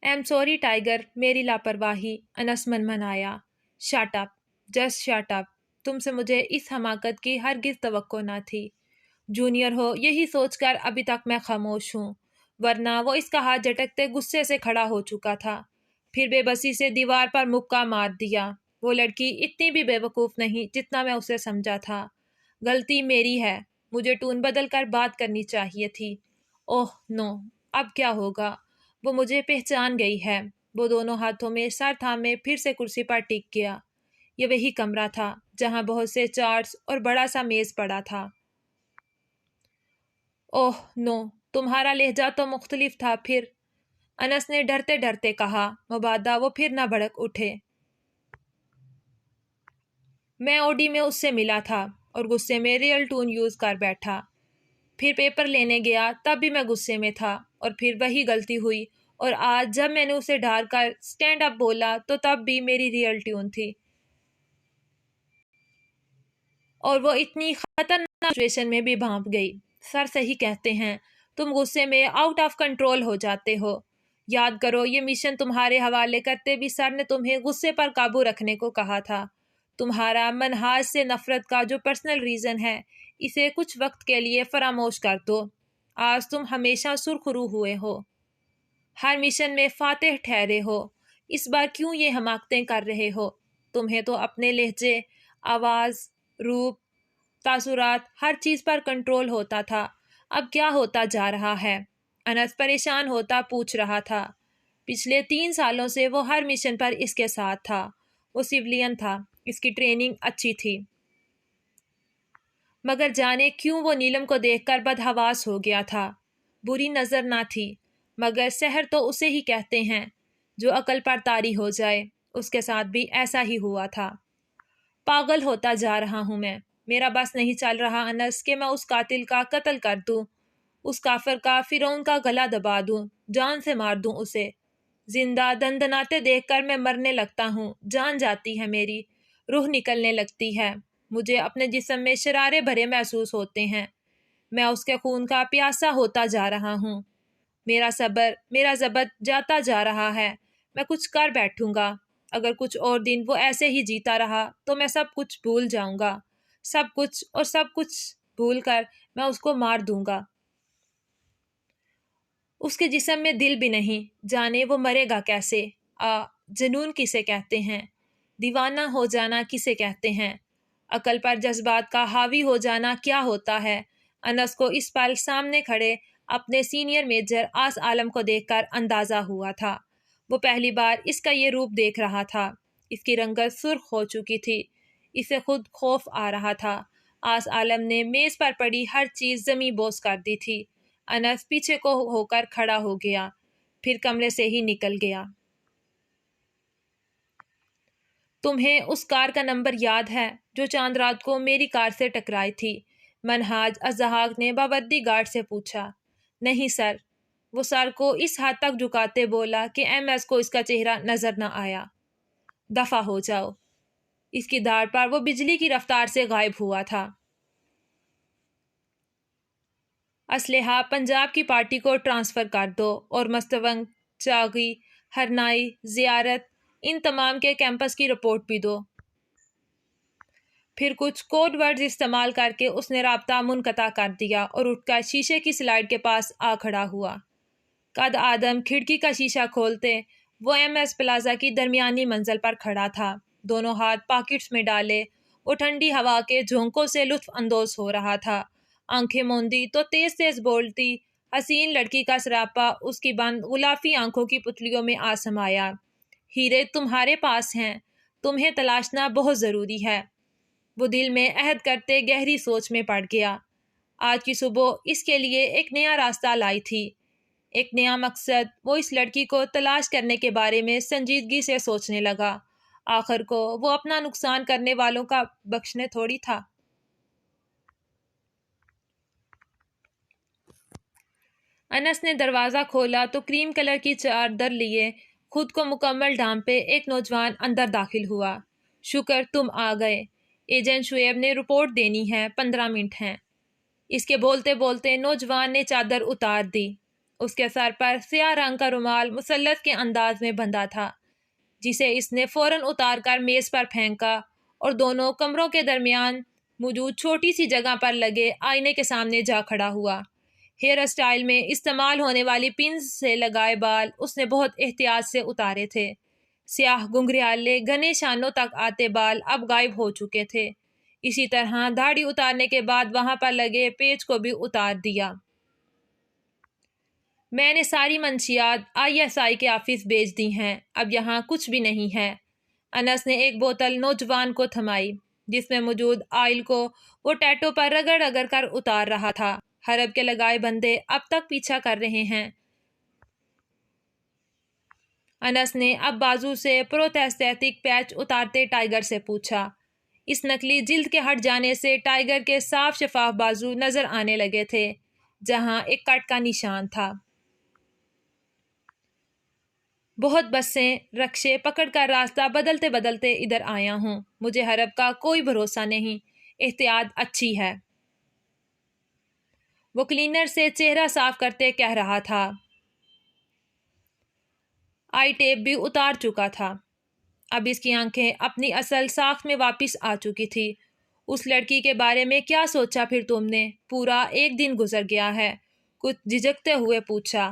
M sorry tiger, میری لاپرواہی، انس منمنایا۔ Shut up, just shut up, تم سے مجھے اس حماقت کی ہرگز توقع نہ تھی۔ جونیئر ہو یہی سوچ کر ابھی تک میں خاموش ہوں، ورنہ وہ اس کا ہاتھ جھٹکتے غصے سے کھڑا ہو چکا تھا۔ پھر بے بسی سے دیوار پر مکہ مار دیا۔ وہ لڑکی اتنی بھی بے وقوف نہیں جتنا میں اسے سمجھا تھا۔ غلطی میری ہے، مجھے ٹون بدل کر بات کرنی چاہیے تھی۔ اوہ نو، اب کیا ہوگا؟ وہ مجھے پہچان گئی ہے۔ وہ دونوں ہاتھوں میں سر تھامے پھر سے کرسی پر ٹک گیا۔ یہ وہی کمرہ تھا جہاں بہت سے چارٹس اور بڑا سا میز پڑا تھا۔ اوہ نو، تمہارا لہجہ تو مختلف تھا پھر، انس نے ڈرتے ڈرتے کہا، مبادا وہ پھر نہ بھڑک اٹھے۔ میں اوڈی میں اس سے ملا تھا اور غصے میں ریئل ٹون یوز کر بیٹھا۔ پھر پیپر لینے گیا تب بھی میں غصے میں تھا اور پھر وہی غلطی ہوئی، اور آج جب میں نے اسے ڈھال کر سٹینڈ اپ بولا تو تب بھی میری ریئل ٹون تھی۔ اور وہ اتنی خطرناک سچویشن میں بھی بھانپ گئی۔ سر صحیح کہتے ہیں، تم غصے میں آؤٹ آف کنٹرول ہو جاتے ہو۔ یاد کرو یہ مشن تمہارے حوالے کرتے بھی سر نے تمہیں غصے پر قابو رکھنے کو کہا تھا۔ تمہارا منہاج سے نفرت کا جو پرسنل ریزن ہے اسے کچھ وقت کے لیے فراموش کر دو۔ آج تم ہمیشہ سرخرو ہوئے ہو، ہر مشن میں فاتح ٹھہرے ہو، اس بار کیوں یہ حماقتیں کر رہے ہو؟ تمہیں تو اپنے لہجے، آواز، روپ، تاثرات، ہر چیز پر کنٹرول ہوتا تھا، اب کیا ہوتا جا رہا ہے؟ انس پریشان ہوتا پوچھ رہا تھا۔ پچھلے 3 سالوں سے وہ ہر مشن پر اس کے ساتھ تھا۔ وہ سویلین تھا، اس کی ٹریننگ اچھی تھی، مگر جانے کیوں وہ نیلم کو دیکھ کر بدحواس ہو گیا تھا۔ بری نظر نہ تھی، مگر سحر تو اسے ہی کہتے ہیں جو عقل پر طاری ہو جائے۔ اس کے ساتھ بھی ایسا ہی ہوا تھا۔ پاگل ہوتا جا رہا ہوں میں، میرا بس نہیں چل رہا انس کہ میں اس قاتل کا قتل کر دوں، اس کافر کا، فرعون کا گلا دبا دوں، جان سے مار دوں اسے۔ زندہ دندناتے دیکھ کر میں مرنے لگتا ہوں، جان جاتی ہے میری، روح نکلنے لگتی ہے، مجھے اپنے جسم میں شرارے بھرے محسوس ہوتے ہیں، میں اس کے خون کا پیاسا ہوتا جا رہا ہوں، میرا صبر، میرا ضبط جاتا جا رہا ہے، میں کچھ کر بیٹھوں گا۔ اگر کچھ اور دن وہ ایسے ہی جیتا رہا تو میں سب کچھ بھول جاؤں گا، سب کچھ، اور سب کچھ بھول کر میں اس کو مار دوں گا۔ اس کے جسم میں دل بھی نہیں، جانے وہ مرے گا کیسے؟ جنون کسے کہتے ہیں؟ دیوانہ ہو جانا کسے کہتے ہیں؟ عقل پر جذبات کا حاوی ہو جانا کیا ہوتا ہے؟ انس کو اس پل سامنے کھڑے اپنے سینئر میجر آس عالم کو دیکھ کر اندازہ ہوا تھا۔ وہ پہلی بار اس کا یہ روپ دیکھ رہا تھا۔ اس کی رنگت سرخ ہو چکی تھی، اسے خود خوف آ رہا تھا۔ آس عالم نے میز پر پڑی ہر چیز زمیں بوس کر دی تھی۔ انس پیچھے کو ہو کر کھڑا ہو گیا، پھر کمرے سے ہی نکل گیا۔ تمہیں اس کار کا نمبر یاد ہے جو چاند رات کو میری کار سے ٹکرائی تھی؟ منہاج الضحاک نے باوردی گارڈ سے پوچھا۔ نہیں سر، وہ سر کو اس حد تک جھکاتے بولا کہ ایم ایس کو اس کا چہرہ نظر نہ آیا۔ دفع ہو جاؤ، اس کی داڑھ پر وہ بجلی کی رفتار سے غائب ہوا تھا۔ اسلحہ پنجاب کی پارٹی کو ٹرانسفر کر دو اور مستونگ، چاغی، ہرنائی، زیارت، ان تمام کے کیمپس کی رپورٹ بھی دو۔ پھر کچھ کوڈ ورڈز استعمال کر کے اس نے رابطہ منقطع کر دیا اور اٹھ کر شیشے کی سلائڈ کے پاس آ کھڑا ہوا۔ قد آدم کھڑکی کا شیشہ کھولتے وہ ایم ایس پلازا کی درمیانی منزل پر کھڑا تھا، دونوں ہاتھ پاکٹس میں ڈالے، وہ ٹھنڈی ہوا کے جھونکوں سے لطف اندوز ہو رہا تھا۔ آنکھیں موندی تو تیز تیز بولتی حسین لڑکی کا سراپا اس کی بند غلافی آنکھوں کی پتلیوں میں آ سمایا۔ ہیرے تمہارے پاس ہیں، تمہیں تلاشنا بہت ضروری ہے۔ وہ دل میں عہد کرتے گہری سوچ میں پڑ گیا۔ آج کی صبح اس کے لیے ایک نیا راستہ لائی تھی، ایک نیا مقصد۔ وہ اس لڑکی کو تلاش کرنے کے بارے میں سنجیدگی سے سوچنے لگا۔ آخر کو وہ اپنا نقصان کرنے والوں کا بخشنے تھوڑی تھا۔ انس نے دروازہ کھولا تو کریم کلر کی چادر لیے خود کو مکمل ڈھانپے ایک نوجوان اندر داخل ہوا۔ شکر تم آ گئے، ایجنٹ شعیب نے رپورٹ دینی ہے، 15 منٹ ہیں۔ اس کے بولتے بولتے نوجوان نے چادر اتار دی۔ اس کے سر پر سیاہ رنگ کا رومال مسلط کے انداز میں بندھا تھا، جسے اس نے فوراً اتار کر میز پر پھینکا اور دونوں کمروں کے درمیان موجود چھوٹی سی جگہ پر لگے آئینے کے سامنے جا کھڑا ہوا۔ ہیئر اسٹائل میں استعمال ہونے والی پنز سے لگائے بال اس نے بہت احتیاط سے اتارے تھے۔ سیاہ گھنگریالے گھنے شانوں تک آتے بال اب غائب ہو چکے تھے۔ اسی طرح داڑھی اتارنے کے بعد وہاں پر لگے پیچ کو بھی اتار دیا۔ میں نے ساری منشیات ISI کے آفس بھیج دی ہیں، اب یہاں کچھ بھی نہیں ہے۔ انس نے ایک بوتل نوجوان کو تھمائی، جس میں موجود آئل کو وہ ٹیٹو پر رگڑ رگڑ کر اتار رہا تھا۔ حرب کے لگائے بندے اب تک پیچھا کر رہے ہیں۔ انس نے اب بازو سے پروستھیٹک پیچ اتارتے ٹائیگر سے پوچھا۔ اس نقلی جلد کے ہٹ جانے سے ٹائیگر کے صاف شفاف بازو نظر آنے لگے تھے، جہاں ایک کٹ کا نشان تھا۔ بہت بسیں رکشے پکڑ کر راستہ بدلتے بدلتے ادھر آیا ہوں۔ مجھے حرب کا کوئی بھروسہ نہیں، احتیاط اچھی ہے، وہ کلینر سے چہرہ صاف کرتے کہہ رہا تھا۔ آئی ٹیپ بھی اتار چکا تھا۔ اب اس کی آنکھیں اپنی اصل ساخت میں واپس آ چکی تھی۔ اس لڑکی کے بارے میں کیا سوچا پھر تم نے؟ پورا ایک دن گزر گیا ہے، کچھ جھجکتے ہوئے پوچھا۔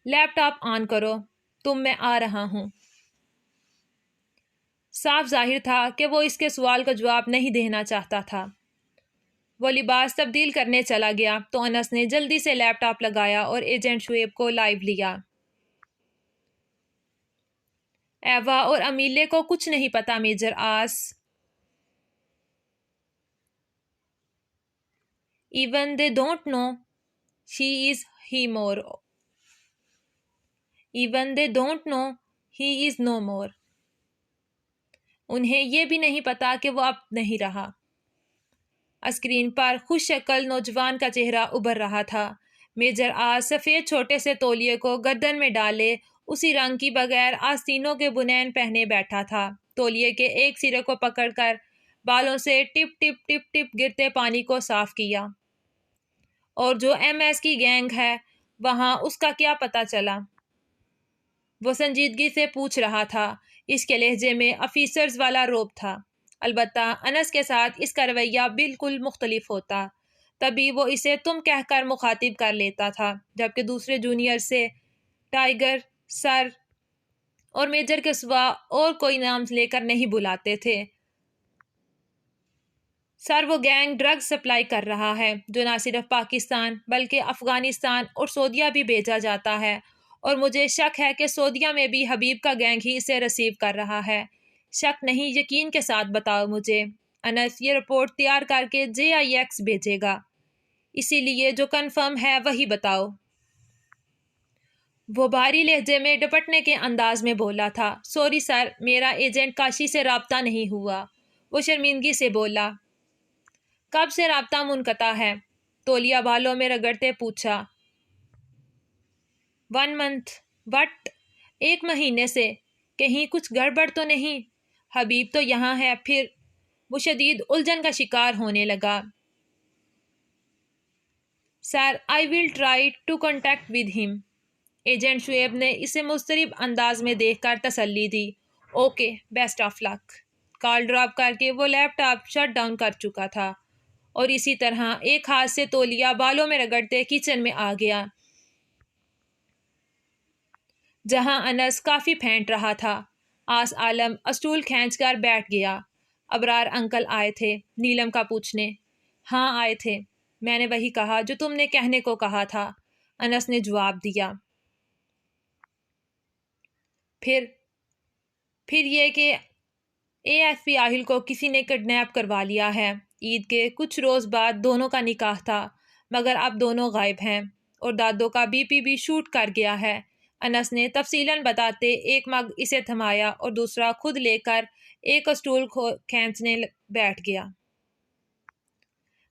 لیپ ٹاپ آن کرو، میں آ رہا ہوں۔ صاف ظاہر تھا کہ وہ اس کے سوال کا جواب نہیں دینا چاہتا تھا۔ وہ لباس تبدیل کرنے چلا گیا تو انس نے جلدی سے لیپ ٹاپ لگایا اور ایجنٹ شعیب کو لائیو لیا۔ ایوا اور امیلے کو کچھ نہیں پتا میجر آس۔ Even they don't know she is he more. Even they don't know he is no more. انہیں یہ بھی نہیں پتا کہ وہ اب نہیں رہا۔ اسکرین پر خوش شکل نوجوان کا چہرہ ابھر رہا تھا۔ میجر آس سفید چھوٹے سے تولیے کو گردن میں ڈالے اسی رنگ کی بغیر آستینوں کے بنین پہنے بیٹھا تھا۔ تولیے کے ایک سرے کو پکڑ کر بالوں سے ٹپ ٹپ ٹپ ٹپ گرتے پانی کو صاف کیا۔ اور جو MS کی گینگ ہے وہاں اس کا کیا پتہ چلا؟ وہ سنجیدگی سے پوچھ رہا تھا۔ اس کے لہجے میں آفیسرز والا روب تھا۔ البتہ انس کے ساتھ اس کا رویہ بالکل مختلف ہوتا، تبھی وہ اسے تم کہہ کر مخاطب کر لیتا تھا، جبکہ دوسرے جونیئر سے ٹائیگر، سر اور میجر کے سوا اور کوئی نام لے کر نہیں بلاتے تھے۔ سر، وہ گینگ ڈرگ سپلائی کر رہا ہے جو نہ صرف پاکستان بلکہ افغانستان اور سعودیہ بھی بھیجا جاتا ہے، اور مجھے شک ہے کہ سعودیہ میں بھی حبیب کا گینگ ہی اسے ریسیو کر رہا ہے۔ شک نہیں، یقین کے ساتھ بتاؤ مجھے۔ انس یہ رپورٹ تیار کر کے JIX بھیجے گا، اسی لیے جو کنفرم ہے وہی بتاؤ۔ وہ بھاری لہجے میں ڈپٹنے کے انداز میں بولا تھا۔ سوری سر، میرا ایجنٹ کاشی سے رابطہ نہیں ہوا، وہ شرمندگی سے بولا۔ کب سے رابطہ منقطع ہے؟ تولیہ بالوں میں رگڑتے پوچھا۔ 1 month۔ وٹ؟ 1 مہینے سے۔ کہیں کچھ گڑبڑ تو نہیں؟ حبیب تو یہاں ہے پھر؟ وہ شدید الجھن کا شکار ہونے لگا۔ Sir, I will try to contact with him. Agent Shoaib نے اسے مضطرب انداز میں دیکھ کر تسلی دی۔ Okay, best of luck. Call drop کر کے وہ لیپ ٹاپ شٹ ڈاؤن کر چکا تھا، اور اسی طرح ایک ہاتھ سے تولیہ بالوں میں رگڑتے کچن میں آ گیا، جہاں انس کافی پھینٹ رہا تھا۔ آس عالم اسٹول کھینچ کر بیٹھ گیا۔ ابرار انکل آئے تھے نیلم کا پوچھنے؟ ہاں آئے تھے، میں نے وہی کہا جو تم نے کہنے کو کہا تھا، انس نے جواب دیا۔ پھر یہ کہ ASP آہل کو کسی نے کڈنیپ کروا لیا ہے۔ عید کے کچھ روز بعد دونوں کا نکاح تھا، مگر اب دونوں غائب ہیں، اور دادو کا BP بھی شوٹ کر گیا ہے۔ انس نے تفصیلاً بتاتے ایک مگ اسے تھمایا اور دوسرا خود لے کر ایک اسٹول کھینچنے بیٹھ گیا۔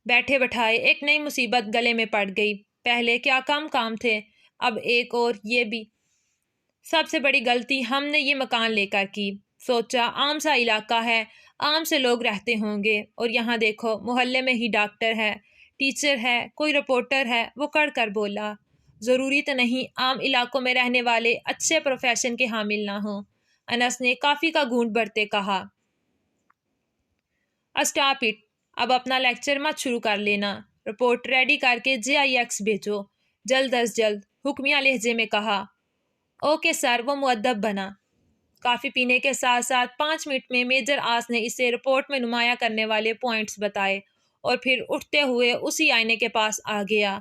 بیٹھے بٹھائے ایک نئی مصیبت گلے میں پڑ گئی۔ پہلے کیا کام تھے، اب ایک اور یہ بھی۔ سب سے بڑی غلطی ہم نے یہ مکان لے کر کی۔ سوچا عام سا علاقہ ہے، عام سے لوگ رہتے ہوں گے، اور یہاں دیکھو محلے میں ہی ڈاکٹر ہے، ٹیچر ہے، کوئی رپورٹر ہے، وہ کڑ کر بولا۔ ضروری تو نہیں عام علاقوں میں رہنے والے اچھے پروفیشن کے حامل نہ ہوں۔ انس نے کافی کا گھونٹ بھرتے کہا۔ اسٹاپ اٹ، اب اپنا لیکچر مت شروع کر لینا، رپورٹ ریڈی کر کے JIX بھیجو، جلد از جلد، حکمیہ لہجے میں کہا۔ اوکے سر، وہ مؤدب بنا۔ کافی پینے کے ساتھ ساتھ 5 منٹ میں میجر آس نے اسے رپورٹ میں نمایاں کرنے والے پوائنٹس بتائے اور پھر اٹھتے ہوئے اسی آئینے کے پاس آ گیا۔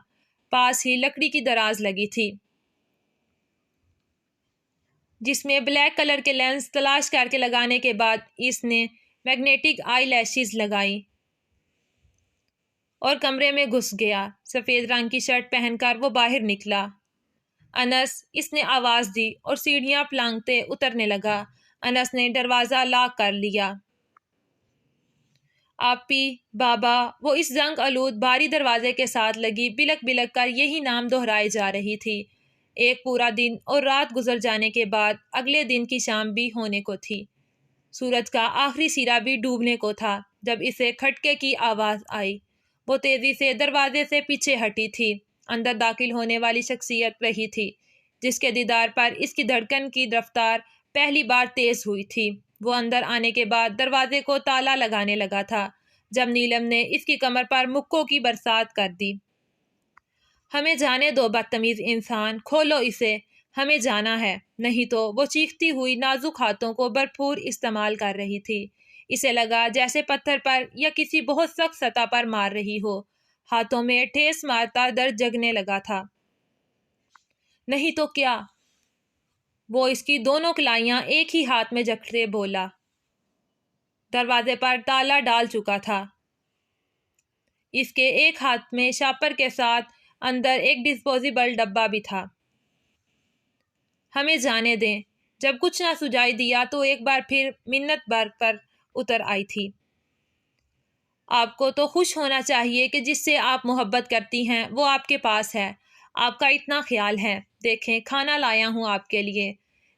پاس ہی لکڑی کی دراز لگی تھی جس میں بلیک کلر کے لینس تلاش کر کے لگانے کے بعد اس نے میگنیٹک آئی لیشز لگائیں اور کمرے میں گھس گیا۔ سفید رنگ کی شرٹ پہن کر وہ باہر نکلا۔ انس، اس نے آواز دی اور سیڑھیاں پلانگتے اترنے لگا۔ انس نے دروازہ لاک کر لیا۔ آپی، بابا، وہ اس زنگ آلود بھاری دروازے کے ساتھ لگی بلک بلک کر یہی نام دہرائے جا رہی تھی۔ ایک پورا دن اور رات گزر جانے کے بعد اگلے دن کی شام بھی ہونے کو تھی۔ سورج کا آخری سیرا بھی ڈوبنے کو تھا جب اسے کھٹکے کی آواز آئی۔ وہ تیزی سے دروازے سے پیچھے ہٹی تھی۔ اندر داخل ہونے والی شخصیت وہی تھی جس کے دیدار پر اس کی دھڑکن کی رفتار پہلی بار تیز ہوئی تھی۔ وہ اندر آنے کے بعد دروازے کو تالا لگانے لگا تھا جب نیلم نے اس کی کمر پر مکوں کی برسات کر دی۔ ہمیں جانے دو بدتمیز انسان، کھولو اسے، ہمیں جانا ہے، نہیں تو۔ وہ چیختی ہوئی نازک ہاتھوں کو بھرپور استعمال کر رہی تھی۔ اسے لگا جیسے پتھر پر یا کسی بہت سخت سطح پر مار رہی ہو۔ ہاتھوں میں ٹھیس مارتا درد جگنے لگا تھا۔ نہیں تو کیا؟ وہ اس کی دونوں کلائیاں ایک ہی ہاتھ میں جکڑے بولا۔ دروازے پر تالا ڈال چکا تھا۔ اس کے ایک ہاتھ میں شاپر کے ساتھ اندر ایک ڈسپوزیبل ڈبہ بھی تھا۔ ہمیں جانے دیں۔ جب کچھ نہ سجائی دیا تو ایک بار پھر منت بھر کر اتر آئی تھی۔ آپ کو تو خوش ہونا چاہیے کہ جس سے آپ محبت کرتی ہیں وہ آپ کے پاس ہے، آپ کا اتنا خیال ہے۔ دیکھیں، کھانا لایا ہوں آپ کے لیے،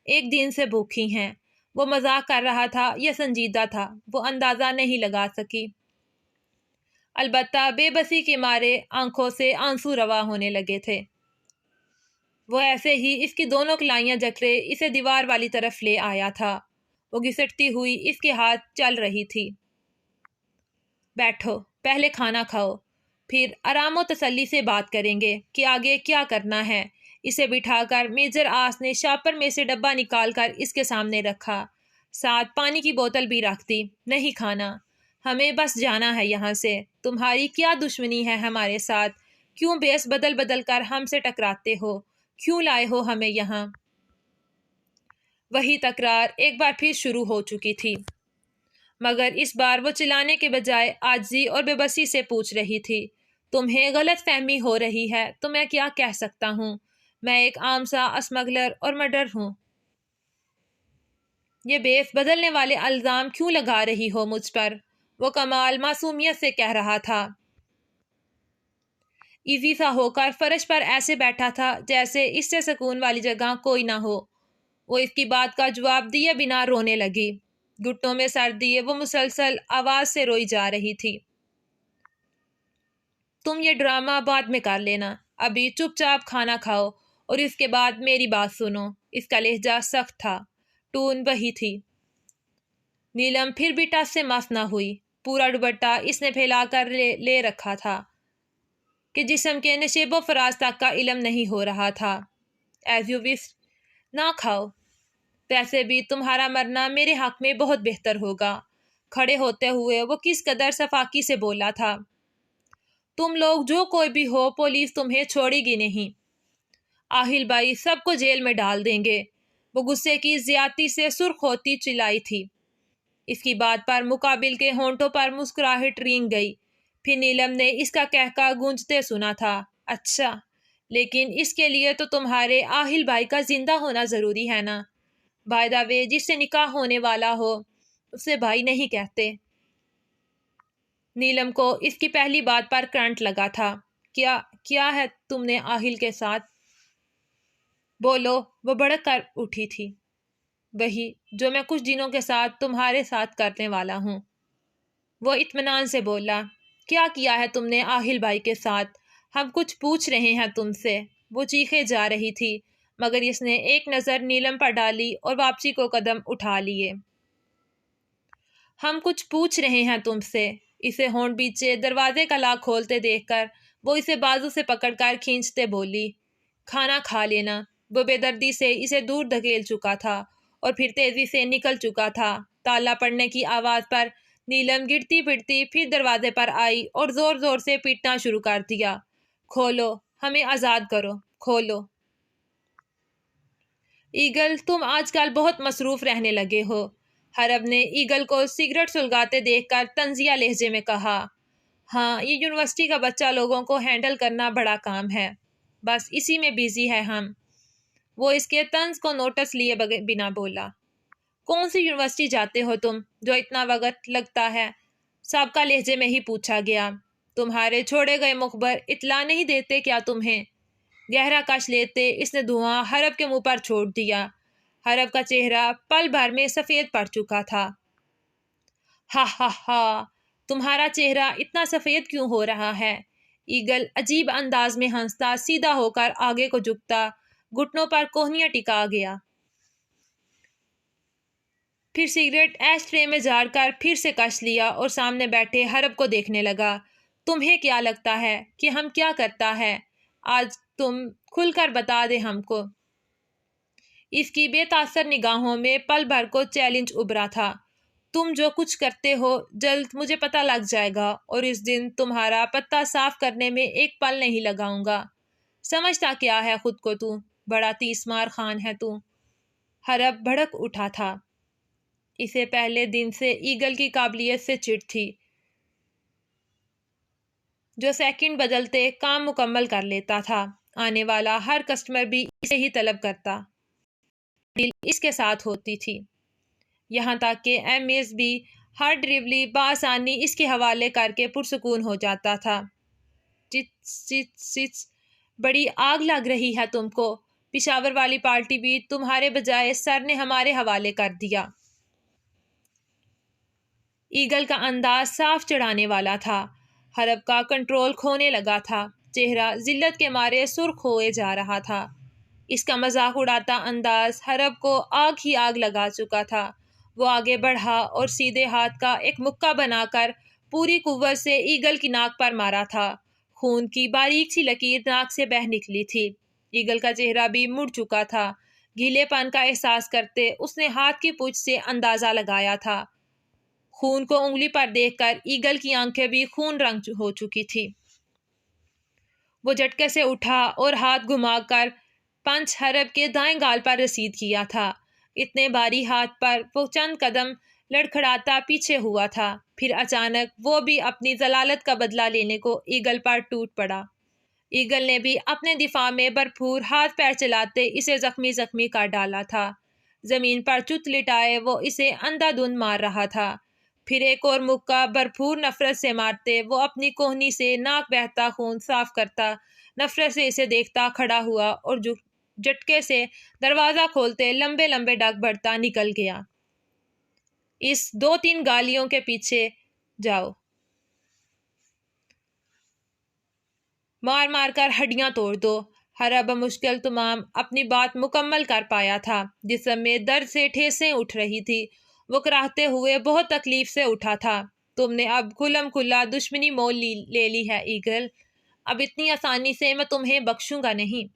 ایک دن سے بھوکی ہیں۔ وہ مذاق کر رہا تھا یا سنجیدہ تھا، وہ اندازہ نہیں لگا سکی۔ البتہ بے بسی کے مارے آنکھوں سے آنسو روا ہونے لگے تھے۔ وہ ایسے ہی اس کی دونوں کلائیاں جکڑے اسے دیوار والی طرف لے آیا تھا۔ وہ گھسٹتی ہوئی اس کے ہاتھ چل رہی تھی۔ بیٹھو، پہلے کھانا کھاؤ، پھر آرام و تسلی سے بات کریں گے کہ آگے کیا کرنا ہے۔ اسے بٹھا کر میجر آس نے شاپر میں سے ڈبہ نکال کر اس کے سامنے رکھا، ساتھ پانی کی بوتل بھی رکھ دی۔ نہیں کھانا، ہمیں بس جانا ہے یہاں سے۔ تمہاری کیا دشمنی ہے ہمارے ساتھ؟ کیوں بیس بدل بدل کر ہم سے ٹکراتے ہو؟ کیوں لائے ہو ہمیں یہاں؟ وہی تکرار ایک بار پھر شروع ہو چکی تھی، مگر اس بار وہ چلانے کے بجائے عاجزی اور بے بسی سے پوچھ رہی تھی۔ تمہیں غلط فہمی ہو رہی ہے تو میں کیا کہہ سکتا ہوں؟ میں ایک عام سا اسمگلر اور مرڈر ہوں۔ یہ بیس بدلنے والے الزام کیوں لگا رہی ہو مجھ پر؟ وہ کمال معصومیت سے کہہ رہا تھا۔ ایزی سا ہو کر فرش پر ایسے بیٹھا تھا جیسے اس سے سکون والی جگہ کوئی نہ ہو۔ وہ اس کی بات کا جواب دیے بنا رونے لگی۔ گھٹنوں میں سر دیے وہ مسلسل آواز سے روئی جا رہی تھی۔ تم یہ ڈرامہ بعد میں کر لینا، ابھی چپ چاپ کھانا کھاؤ اور اس کے بعد میری بات سنو۔ اس کا لہجہ سخت تھا، ٹون وہی تھی۔ نیلم پھر بھی ٹس سے مس نہ ہوئی۔ پورا دوپٹہ اس نے پھیلا کر لے رکھا تھا کہ جسم کے نشیب و فراز تک کا علم نہیں ہو رہا تھا۔ ایز یو وش، نہ کھاؤ، ویسے بھی تمہارا مرنا میرے حق میں بہت بہتر ہوگا۔ کھڑے ہوتے ہوئے وہ کس قدر صفاقی سے بولا تھا۔ تم لوگ جو کوئی بھی ہو، پولیس تمہیں چھوڑے گی نہیں۔ آہل بھائی سب کو جیل میں ڈال دیں گے۔ وہ غصے کی زیادتی سے سرخ ہوتی چلائی تھی۔ اس کی بات پر مقابل کے ہونٹوں پر مسکراہٹ رینگ گئی۔ پھر نیلم نے اس کا کہکا گونجتے سنا تھا۔ اچھا، لیکن اس کے لیے تو تمہارے آہل بھائی کا زندہ ہونا ضروری ہے نا؟ بائی دا وے، جس سے نکاح ہونے والا ہو اسے بھائی نہیں کہتے۔ نیلم کو اس کی پہلی بات پر کرنٹ لگا تھا۔ کیا ہے تم نے آہل کے ساتھ؟ بولو، وہ بھڑک کر اٹھی تھی۔ وہی جو میں کچھ دنوں کے ساتھ تمہارے ساتھ کرنے والا ہوں۔ وہ اطمینان سے بولا۔ کیا کیا ہے تم نے آہل بھائی کے ساتھ؟ ہم کچھ پوچھ رہے ہیں تم سے۔ وہ چیخے جا رہی تھی، مگر اس نے ایک نظر نیلم پر ڈالی اور واپسی کو قدم اٹھا لیے۔ ہم کچھ پوچھ رہے ہیں تم سے۔ اسے ہونٹ بیچے دروازے کا لاک کھولتے دیکھ کر وہ اسے بازو سے پکڑ کر کھینچتے بولی، کھانا کھا لینا۔ وہ بے دردی سے اسے دور دھکیل چکا تھا اور پھر تیزی سے نکل چکا تھا۔ تالا پڑنے کی آواز پر نیلم گرتی پھرتی پھر دروازے پر آئی اور زور زور سے پیٹنا شروع کر دیا۔ کھولو، ہمیں آزاد کرو، کھولو۔ ایگل، تم آج کل بہت مصروف رہنے لگے ہو، حرب نے ایگل کو سگریٹ سلگاتے دیکھ کر طنزیہ لہجے میں کہا۔ ہاں، یہ یونیورسٹی کا بچہ لوگوں کو ہینڈل کرنا بڑا کام ہے، بس اسی میں بیزی ہے ہم۔ وہ اس کے طنز کو نوٹس لیے بنا بولا۔ کون سی یونیورسٹی جاتے ہو تم جو اتنا وقت لگتا ہے؟ سابقہ لہجے میں ہی پوچھا گیا۔ تمہارے چھوڑے گئے مخبر اطلاع نہیں دیتے کیا تمہیں؟ گہرا کش لیتے اس نے دھواں حرب کے منہ پر چھوڑ دیا۔ حرب کا چہرہ پل بھر میں سفید پڑ چکا تھا۔ ہا ہا ہا، تمہارا چہرہ اتنا سفید کیوں ہو رہا ہے؟ ایگل عجیب انداز میں ہنستا سیدھا ہو کر آگے کو جھکتا، گھٹنوں پر کوہنیاں ٹکا گیا۔ پھر سگریٹ ایش ٹرے میں جاڑ کر پھر سے کش لیا اور سامنے بیٹھے حرب کو دیکھنے لگا۔ تمہیں کیا لگتا ہے کہ ہم کیا کرتا ہے؟ آج تم کھل کر بتا دے ہم کو۔ اس کی بے تاثر نگاہوں میں پل بھر کو چیلنج ابھرا تھا۔ تم جو کچھ کرتے ہو جلد مجھے پتہ لگ جائے گا اور اس دن تمہارا پتہ صاف کرنے میں ایک پل نہیں لگاؤں گا۔ سمجھتا کیا ہے خود کو تو؟ بڑا تیس مار خان ہے تو۔ حرب بھڑک اٹھا تھا۔ اسے پہلے دن سے ایگل کی قابلیت سے چڑ تھی، جو سیکنڈ بدلتے کام مکمل کر لیتا تھا۔ آنے والا ہر کسٹمر بھی اسے ہی طلب کرتا، ڈیل اس کے ساتھ ہوتی تھی۔ یہاں تک کہ ایم ایس بھی ہر ڈریولی بآسانی اس کے حوالے کر کے پرسکون ہو جاتا تھا۔ چچ بڑی آگ لگ رہی ہے تم کو۔ پشاور والی پارٹی بھی تمہارے بجائے سر نے ہمارے حوالے کر دیا۔ ایگل کا انداز صاف چڑھانے والا تھا۔ حرب کا کنٹرول کھونے لگا تھا، چہرہ ذلت کے مارے سرخ ہوئے جا رہا تھا۔ اس کا مذاق اڑاتا انداز حرب کو آگ ہی آگ لگا چکا تھا۔ وہ آگے بڑھا اور سیدھے ہاتھ کا ایک مکہ بنا کر پوری قوت سے ایگل کی ناک پر مارا تھا۔ خون کی باریک سی لکیر ناک سے بہہ نکلی تھی۔ ایگل کا چہرہ بھی مڑ چکا تھا۔ گیلے پن کا احساس کرتے اس نے ہاتھ کی پوچھ سے اندازہ لگایا تھا۔ خون کو انگلی پر دیکھ کر ایگل کی آنکھیں بھی خون رنگ ہو چکی تھی۔ وہ جھٹکے سے اٹھا اور ہاتھ گھما کر پنچ حرب کے دائیں گال پر رسید کیا تھا۔ اتنے باری ہاتھ پر وہ چند قدم لڑکھڑاتا پیچھے ہوا تھا، پھر اچانک وہ بھی اپنی ضلالت کا بدلہ لینے کو ایگل پر ٹوٹ پڑا۔ ایگل نے بھی اپنے دفاع میں بھرپور ہاتھ پیر چلاتے اسے زخمی کر ڈالا تھا۔ زمین پر چت لٹائے وہ اسے اندھا دھند مار رہا تھا۔ پھر ایک اور مکہ بھرپور نفرت سے مارتے وہ اپنی کوہنی سے ناک بہتا خون صاف کرتا نفرت سے اسے دیکھتا کھڑا ہوا اور جھٹکے سے دروازہ کھولتے لمبے لمبے ڈگ بڑھتا نکل گیا۔ اس 2-3 گالیوں کے پیچھے جاؤ، مار مار کر ہڈیاں توڑ دو۔ حرب بمشکل تمام اپنی بات مکمل کر پایا تھا۔ جسم میں درد سے ٹھیسیں اٹھ رہی تھی۔ وہ کراہتے ہوئے بہت تکلیف سے اٹھا تھا۔ تم نے اب کھلم کھلا دشمنی مول لے لی ہے ایگل۔ اب اتنی آسانی سے میں تمہیں بخشوں گا نہیں۔